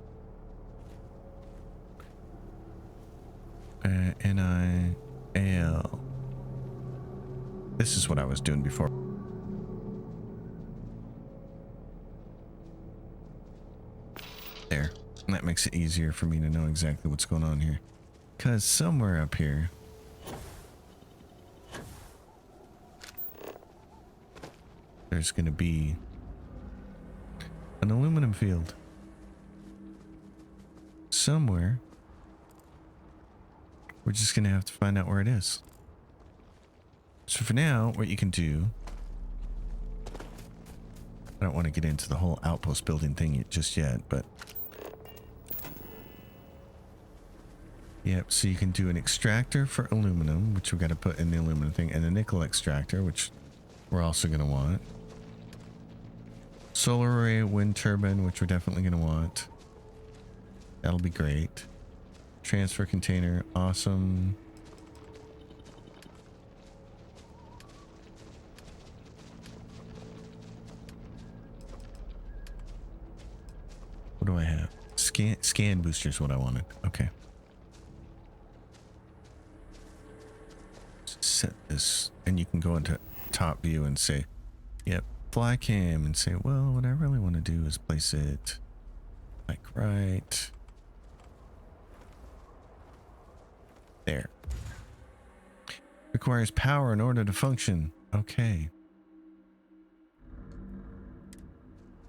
NIAL. This is what I was doing before. There. And that makes it easier for me to know exactly what's going on here. Because somewhere up here, there's going to be an aluminum field. Somewhere. We're just going to have to find out where it is. So for now, what you can do... I don't want to get into the whole outpost building thing just yet, but... Yep, so you can do an extractor for aluminum, which we've got to put in the aluminum thing, and a nickel extractor, which we're also going to want. Solar array, wind turbine, which we're definitely going to want. That'll be great. Transfer container, awesome. What do I have? Scan booster is what I wanted. Okay. Set this, and you can go into top view and say, yep, fly cam, and say, well, what I really want to do is place it like right there. Requires power in order to function. Okay.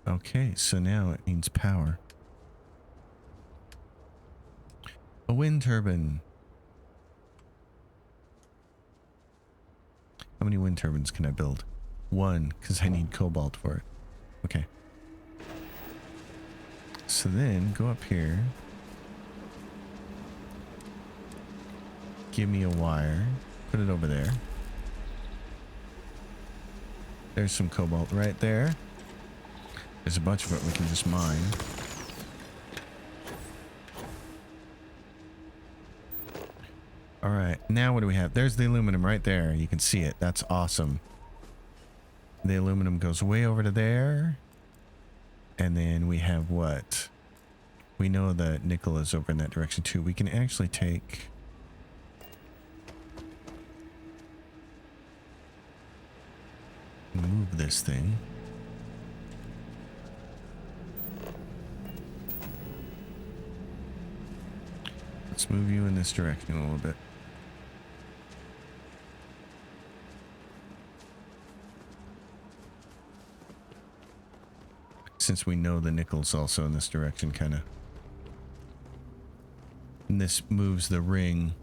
Okay, so now it means power. A wind turbine. How many wind turbines can I build? One, because I need cobalt for it. Okay. So then go up here. Give me a wire. Put it over there. There's some cobalt right there. There's a bunch of it we can just mine. All right, now what do we have? There's the aluminum right there. You can see it. That's awesome. The aluminum goes way over to there. And then we have what? We know that nickel is over in that direction too. We can actually take... move this thing. Let's move you in this direction a little bit. Since we know the nickel's also in this direction, kind of. And this moves the ring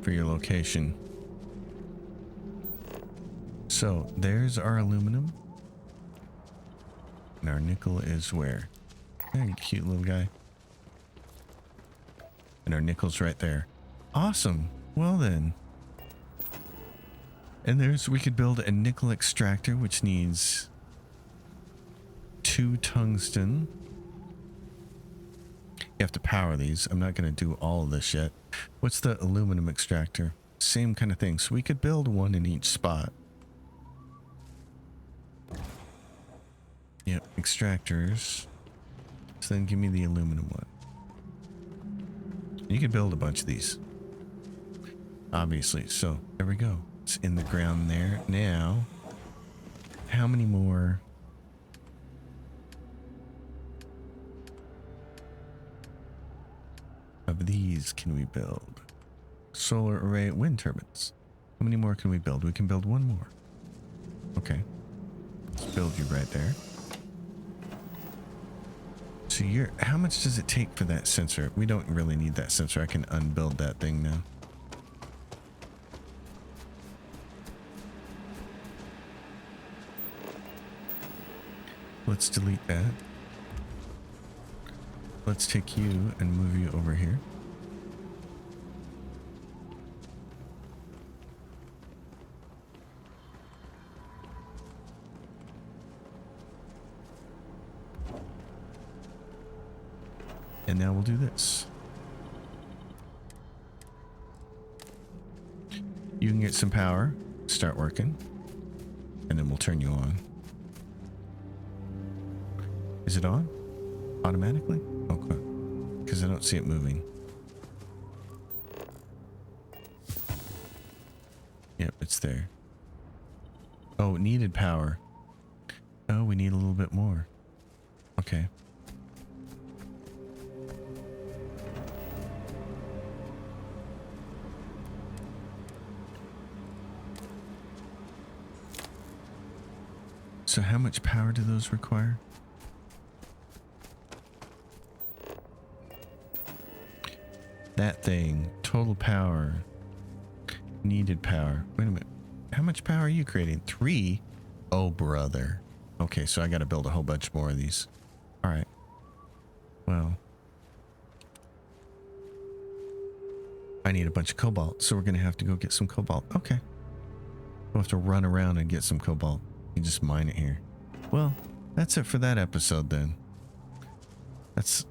for your location. So, there's our aluminum. And our nickel is where? Hey, cute little guy. And our nickel's right there. Awesome. Well then. And we could build a nickel extractor, which needs 2 tungsten. You have to power these. I'm not going to do all of this yet. What's the aluminum extractor? Same kind of thing. So we could build one in each spot. Yep, extractors. So then give me the aluminum one. You could build a bunch of these. Obviously. So there we go. It's in the ground there. Now, how many more? Of these can we build? Solar array wind turbines. How many more can we build? We can build one more. Okay. Let's build you right there. So how much does it take for that sensor? We don't really need that sensor. I can unbuild that thing now. Let's delete that. Let's take you and move you over here. And now we'll do this. You can get some power, start working, and then we'll turn you on. Is it on? Automatically? Okay. Because I don't see it moving. Yep, it's there. Oh, needed power. Oh, we need a little bit more. Okay. So how much power do those require? That thing, total power, needed power. Wait a minute. How much power are you creating? 3? Oh, brother. Okay, so I got to build a whole bunch more of these. All right. Well, I need a bunch of cobalt, so we're going to have to go get some cobalt. Okay. We'll have to run around and get some cobalt. You just mine it here. Well, that's it for that episode then. That's...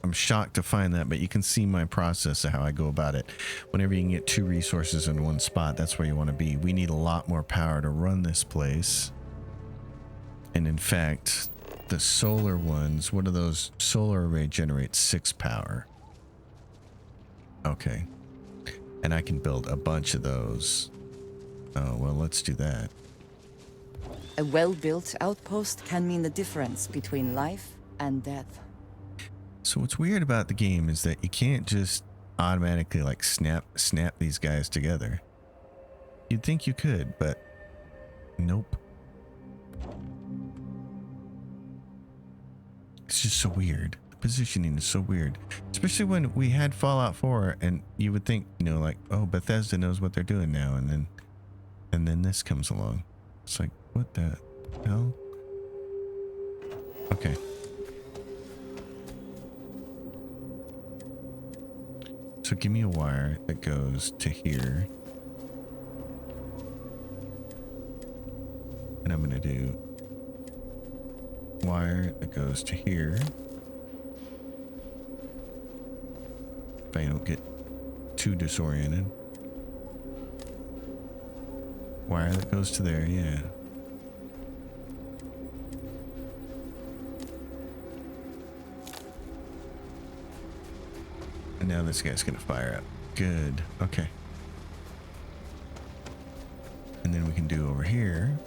I'm shocked to find that, but you can see my process of how I go about it. Whenever you can get 2 resources in one spot, that's where you want to be. We need a lot more power to run this place. And in fact, the solar ones, what are those? Solar array generates 6 power. Okay. And I can build a bunch of those. Oh, well, let's do that. A well-built outpost can mean the difference between life and death. So what's weird about the game is that you can't just automatically like snap these guys together. You'd think you could, but nope. It's just so weird. The positioning is so weird. Especially when we had Fallout 4 and you would think, you know, like, oh, Bethesda knows what they're doing now, and then this comes along. It's like, what the hell? Okay. So give me a wire that goes to here. And I'm going to do wire that goes to here. If I don't get too disoriented. Wire that goes to there, yeah. And now this guy's gonna fire up. Good. Okay. And then we can do over here.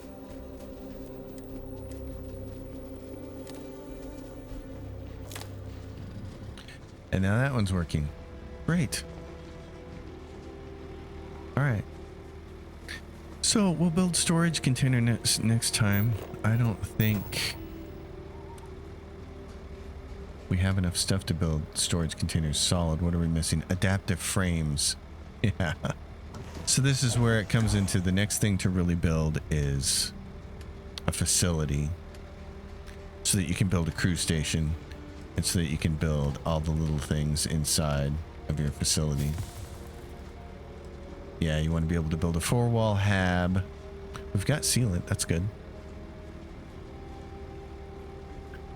And now that one's working. Great. All right. So we'll build storage container next time. I don't think we have enough stuff to build storage containers solid. What are we missing? Adaptive frames. Yeah. So this is where it comes into the next thing to really build is a facility so that you can build a crew station and so that you can build all the little things inside of your facility. Yeah, you want to be able to build a 4-wall hab. We've got sealant. That's good.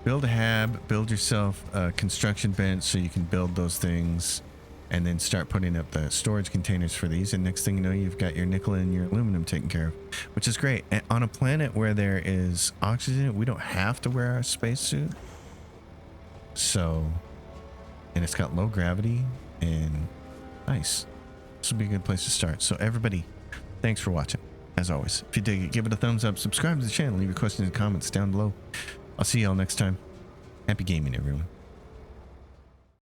Build a hab, build yourself a construction bench so you can build those things and then start putting up the storage containers for these. And next thing you know, you've got your nickel and your aluminum taken care of, which is great. And on a planet where there is oxygen, we don't have to wear our spacesuit. So, and it's got low gravity and nice. This will be a good place to start. So everybody, thanks for watching. As always, if you dig it, give it a thumbs up, subscribe to the channel, leave your questions and comments down below. I'll see y'all next time. Happy gaming, everyone.